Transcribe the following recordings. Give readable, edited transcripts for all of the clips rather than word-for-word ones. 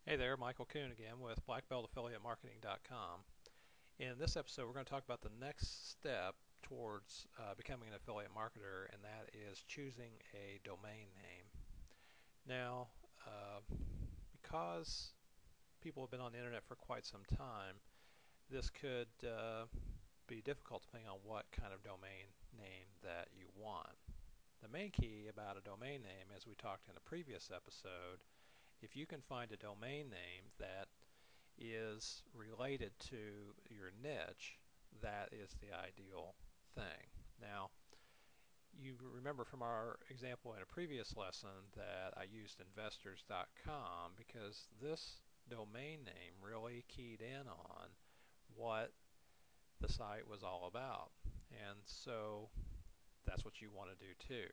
Hey there, Michael Kuhn again with blackbeltaffiliatemarketing.com. In this episode, we're going to talk about the next step towards becoming an affiliate marketer, and that is choosing a domain name. Now, because people have been on the internet for quite some time, this could be difficult depending on what kind of domain name that you want. The main key about a domain name, as we talked in a previous episode, if you can find a domain name that is related to your niche, that is the ideal thing. Now, you remember from our example in a previous lesson that I used investors.com because this domain name really keyed in on what the site was all about. And so that's what you want to do too.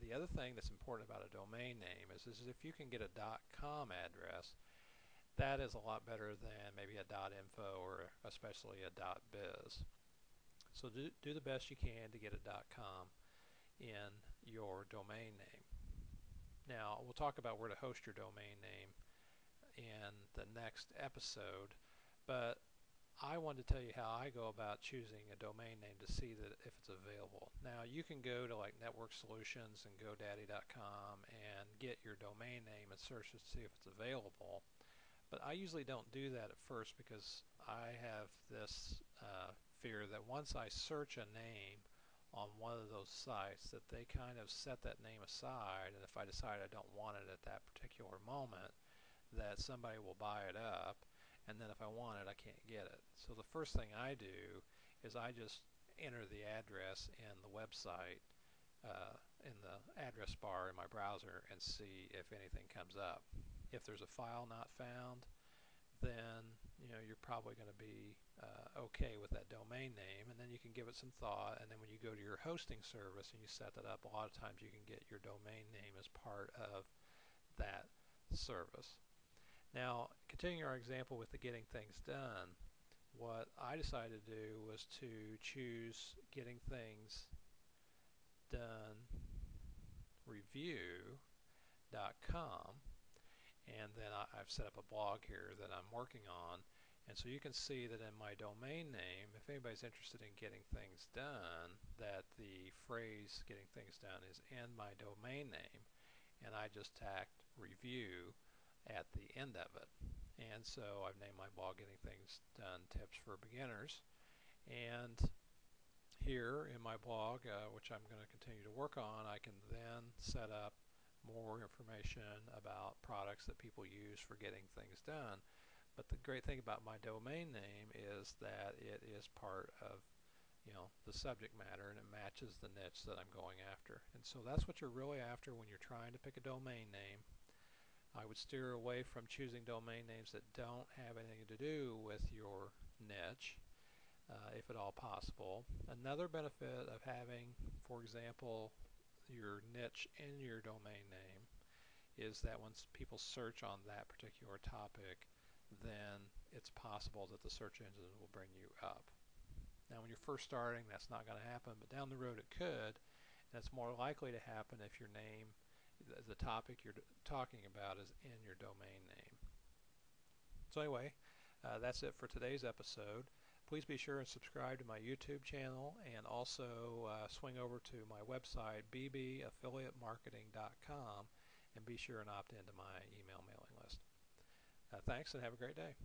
The other thing that's important about a domain name is if you can get a .com address, that is a lot better than maybe a .info or especially a .biz. So do the best you can to get a .com in your domain name. Now, we'll talk about where to host your domain name in the next episode, but I wanted to tell you how I go about choosing a domain name to see that if it's available. Now, you can go to like Network Solutions and GoDaddy.com and get your domain name and search to see if it's available. But I usually don't do that at first because I have this fear that once I search a name on one of those sites that they kind of set that name aside, and if I decide I don't want it at that particular moment, that somebody will buy it up, and then if I want it I can't get it. So the first thing I do is I just enter the address in the website in the address bar in my browser and see if anything comes up. If there's a file not found, then you're probably going to be okay with that domain name, and then you can give it some thought, and then when you go to your hosting service and you set that up, a lot of times you can get your domain name as part of that service. Now, continuing our example with the getting things done, what I decided to do was to choose getting things done review.com, and then I've set up a blog here that I'm working on, and so you can see that in my domain name, if anybody's interested in getting things done, that the phrase getting things done is in my domain name, and I just tacked review at the end of it. And so I've named my blog Getting Things Done Tips for Beginners, and here in my blog, which I'm going to continue to work on, I can then set up more information about products that people use for getting things done. But the great thing about my domain name is that it is part of the subject matter, and it matches the niche that I'm going after. And so that's what you're really after when you're trying to pick a domain name. I would steer away from choosing domain names that don't have anything to do with your niche, if at all possible. Another benefit of having, for example, your niche in your domain name is that once people search on that particular topic, then it's possible that the search engines will bring you up. Now, when you're first starting, that's not going to happen, but down the road it could, and it's more likely to happen if your name, the topic you're talking about, is in your domain name. So anyway, that's it for today's episode. Please be sure and subscribe to my YouTube channel, and also swing over to my website bb.affiliatemarketing.com and be sure and opt into my email mailing list. Thanks, and have a great day.